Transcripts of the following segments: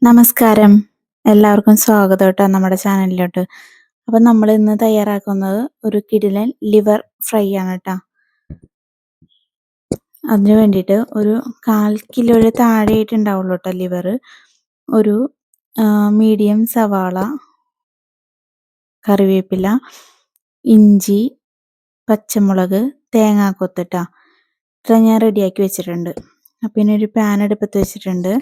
നമസ്കാരം. എല്ലാവർക്കും സ്വാഗതം ട്ടോ നമ്മുടെ ചാനലിലോട്ട്. അപ്പം നമ്മൾ ഇന്ന് തയ്യാറാക്കുന്നത് ഒരു കിടിലൻ ലിവർ ഫ്രൈ ആണ് ട്ടോ. അതിന് വേണ്ടിയിട്ട് ഒരു 1/4 കിലോയിൽ താഴെയായിട്ട് ഉണ്ടാവുള്ളൂ ട്ടോ ലിവർ. ഒരു മീഡിയം സവാള, കറിവേപ്പില, ഇഞ്ചി, പച്ചമുളക്, തേങ്ങാക്കൊത്ത് ട്ടോ. ഇത്ര ഞാൻ റെഡിയാക്കി വെച്ചിട്ടുണ്ട്. പിന്നെ ഒരു പാൻ അടുപ്പത്ത് വെച്ചിട്ടുണ്ട്.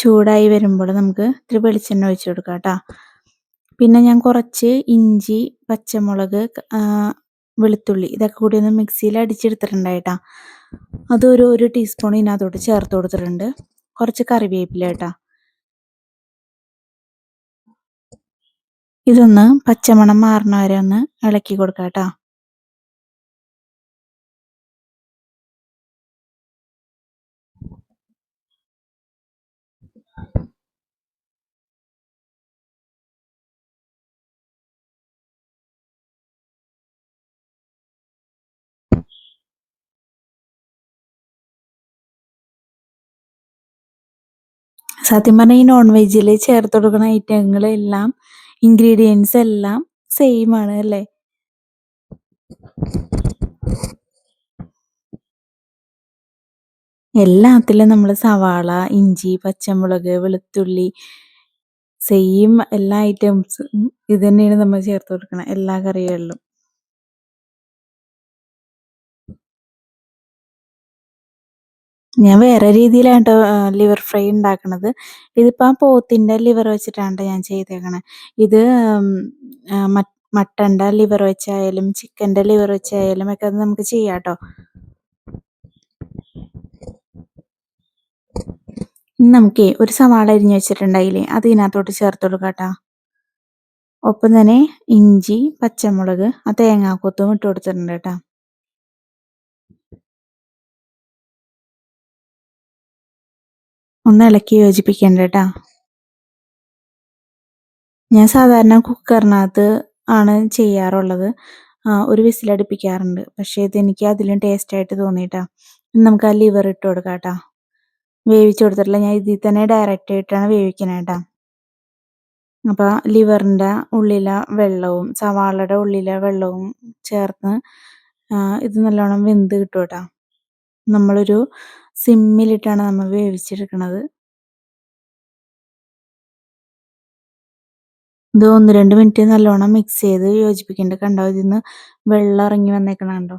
ചൂടായി വരുമ്പോൾ നമുക്ക് ഇത്തിരി വെളിച്ചെണ്ണ ഒഴിച്ച് കൊടുക്കാം ട്ടോ. പിന്നെ ഞാൻ കുറച്ച് ഇഞ്ചി, പച്ചമുളക്, വെളുത്തുള്ളി ഇതൊക്കെ കൂടി ഒന്ന് മിക്സിയിൽ അടിച്ചെടുത്തിട്ടുണ്ടായി ട്ടോ. അതൊരു 1 ടീസ്പൂൺ ഇതിനകത്തോട്ട് ചേർത്ത് കൊടുത്തിട്ടുണ്ട്. കുറച്ച് കറിവേപ്പില ട്ടോ. ഇതൊന്ന് പച്ചമണം മാറണ വരെ ഒന്ന് ഇളക്കി കൊടുക്കാം ട്ടോ. സത്യം പറഞ്ഞാൽ ഈ നോൺ വെജിൽ ചേർത്ത് കൊടുക്കുന്ന ഐറ്റങ്ങളെല്ലാം ഇൻഗ്രീഡിയൻസ് എല്ലാം സെയിം ആണ് അല്ലേ? എല്ലാത്തിലും നമ്മൾ സവാള, ഇഞ്ചി, പച്ചമുളക്, വെളുത്തുള്ളി സെയിം എല്ലാ ഐറ്റംസും ഇത് തന്നെയാണ് നമ്മൾ ചേർത്ത് കൊടുക്കണം എല്ലാ കറികളിലും. ഞാൻ വേറെ രീതിയിലാണ് ട്ടോ ലിവർ ഫ്രൈ ഉണ്ടാക്കണത്. ഇതിപ്പോൾ പോത്തിൻ്റെ ലിവർ വെച്ചിട്ടാണ് ഞാൻ ചെയ്തേക്കണേ. ഇത് മട്ടൻ്റെ ലിവർ വെച്ചായാലും ചിക്കൻ്റെ ലിവർ വെച്ചായാലും ഒക്കെ അത് നമുക്ക് ചെയ്യാം ട്ടോ. ഇനി നമുക്കേ ഒരു സവാള അരിഞ്ഞ് വെച്ചിട്ടുണ്ടായില്ലേ അത് ഇതിനകത്തോട്ട് ചേർത്ത് കൊടുക്കാം ട്ടോ. ഒപ്പം തന്നെ ഇഞ്ചി, പച്ചമുളക്, ആ തേങ്ങാക്കൊത്തും ഇട്ട് കൊടുത്തിട്ടുണ്ട് ട്ടോ. ഒന്ന് ഇളക്കി യോജിപ്പിക്കണ്ട ട്ടോ. ഞാൻ സാധാരണ കുക്കറിനകത്ത് ആണ് ചെയ്യാറുള്ളത്. ഒരു വിസിലടുപ്പിക്കാറുണ്ട്. പക്ഷേ ഇതെനിക്ക് അതിലും ടേസ്റ്റായിട്ട് തോന്നി ട്ടോ. ഇനി നമുക്ക് ആ ലിവർ ഇട്ട് കൊടുക്കാം ട്ടോ. വേവിച്ച് കൊടുത്തിട്ടില്ല. ഞാൻ ഇതിൽ തന്നെ ഡയറക്റ്റ് ആയിട്ടാണ് വേവിക്കണത് ട്ടോ. അപ്പോൾ ലിവറിൻ്റെ ഉള്ളിലെ വെള്ളവും സവാളയുടെ ഉള്ളിലെ വെള്ളവും ചേർന്ന് ഇത് നല്ലോണം വെന്ത് കിട്ടും ട്ടോ. നമ്മളൊരു സിമ്മിലിട്ടാണ് നമ്മൾ വേവിച്ചെടുക്കണത്. ഇത് 1-2 മിനിറ്റ് നല്ലോണം മിക്സ് ചെയ്ത് യോജിപ്പിക്കേണ്ട. കണ്ടോ ഇതിന്ന് വെള്ളം ഇറങ്ങി വന്നേക്കണ കണ്ടോ?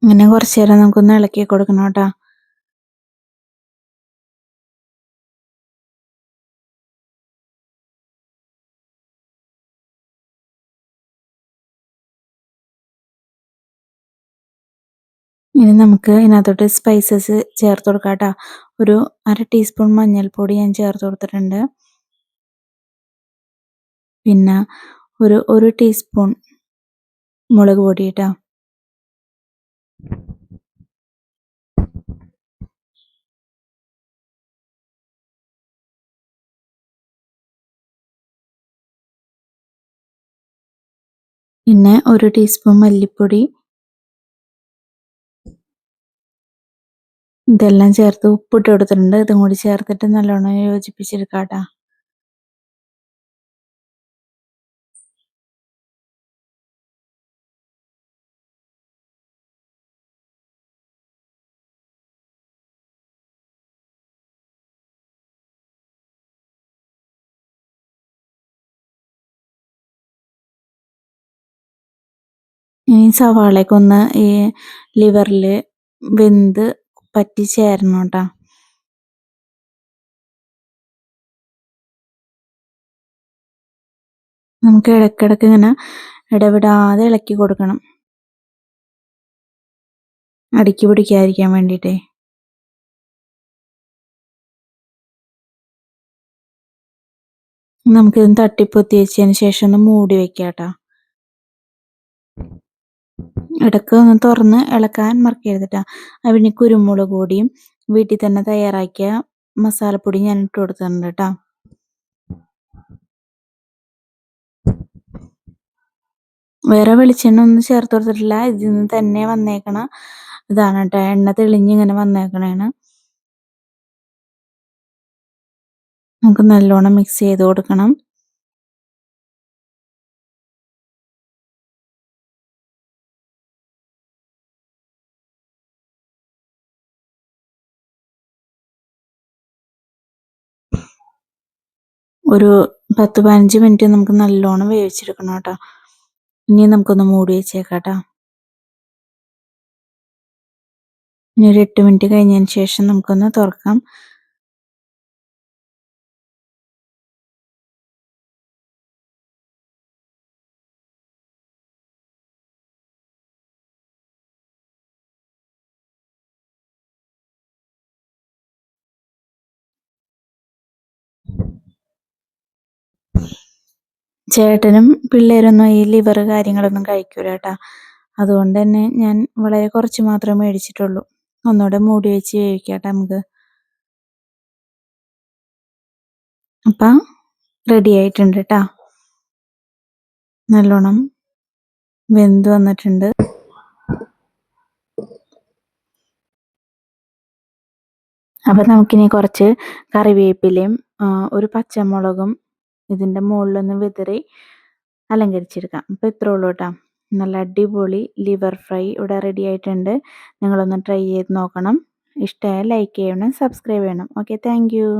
ഇങ്ങനെ കുറച്ച് നേരം നമുക്കൊന്ന് ഇളക്കി കൊടുക്കണം ട്ടോ. ഇനി നമുക്ക് ഇതിനകത്തോട്ട് സ്പൈസസ് ചേർത്ത് കൊടുക്കാം ട്ടോ. ഒരു 1/2 ടീസ്പൂൺ മഞ്ഞൾപ്പൊടി ഞാൻ ചേർത്ത് കൊടുത്തിട്ടുണ്ട്. പിന്നെ ഒരു 1 ടീസ്പൂൺ മുളക് പൊടി ട്ടോ. പിന്നെ 1 ടീസ്പൂൺ മല്ലിപ്പൊടി. ഇതെല്ലാം ചേർത്ത് ഉപ്പിട്ട് കൊടുത്തിട്ടുണ്ട്. ഇതും കൂടി ചേർത്തിട്ട് നല്ലോണം യോജിപ്പിച്ചെടുക്കാം ട്ടോ. ഇനി സവാളയൊക്കെ ഒന്ന് ഈ ലിവറിൽ വെന്ത് പറ്റി ചേരണം ട്ടോ. നമുക്ക് ഇടയ്ക്കിടയ്ക്ക് ഇങ്ങനെ ഇടവിടാതെ ഇളക്കി കൊടുക്കണം. അടിക്ക് പിടിക്കാതിരിക്കാൻ വേണ്ടിയിട്ടേ. നമുക്കിതൊന്ന് തട്ടിപ്പൊത്തി വെച്ചതിന് ശേഷം ഒന്ന് മൂടി വെക്കാട്ടോ. ഇടയ്ക്ക് ഒന്ന് തുറന്ന് ഇളക്കാൻ മറക്കരുത് ട്ടോ. പിന്നെ കുരുമുളക് പൊടിയും വീട്ടിൽ തന്നെ തയ്യാറാക്കിയ മസാലപ്പൊടി ഞാൻ ഇട്ട് കൊടുത്തിട്ടുണ്ട് ട്ടോ. വേറെ വെളിച്ചെണ്ണ ഒന്നും ചേർത്ത് കൊടുത്തിട്ടില്ല. ഇതിൽ നിന്ന് തന്നെ വന്നേക്കണ ഇതാണ് ട്ടോ. എണ്ണ തെളിഞ്ഞിങ്ങനെ വന്നേക്കണേണ്. നമുക്ക് നല്ലോണം മിക്സ് ചെയ്ത് കൊടുക്കണം. ഒരു 10-15 മിനിറ്റ് നമുക്ക് നല്ലോണം വേവിച്ചെടുക്കണം കേട്ടോ. ഇനി നമുക്കൊന്ന് മൂടി വെച്ചേക്കാട്ടോ. ഇനി ഒരു 8 മിനിറ്റ് കഴിഞ്ഞതിന് ശേഷം നമുക്കൊന്ന് തുറക്കാം. ചേട്ടനും പിള്ളേരൊന്നും ഈ ലിവർ കാര്യങ്ങളൊന്നും കഴിക്കൂല കേട്ടോ. അതുകൊണ്ട് തന്നെ ഞാൻ വളരെ കുറച്ച് മാത്രമേ മേടിച്ചിട്ടുള്ളൂ. ഒന്നുകൂടെ മൂടി വെച്ച് വേവിക്കാട്ടോ നമുക്ക്. അപ്പം റെഡി ആയിട്ടുണ്ട് കേട്ടോ. നല്ലോണം വെന്ത് വന്നിട്ടുണ്ട്. അപ്പം നമുക്കിനി കുറച്ച് കറിവേപ്പിലയും ഒരു പച്ചമുളകും ഇതിൻ്റെ മുകളിലൊന്ന് വിതറി അലങ്കരിച്ചെടുക്കാം. അപ്പോൾ ഇത്രേ ഉള്ളൂ കേട്ടോ. നല്ല അടിപൊളി ലിവർ ഫ്രൈ ഇവിടെ റെഡി ആയിട്ടുണ്ട്. നിങ്ങളൊന്ന് ട്രൈ ചെയ്ത് നോക്കണം. ഇഷ്ടമായാൽ ലൈക്ക് ചെയ്യണം, സബ്സ്ക്രൈബ് ചെയ്യണം. Okay, thank you.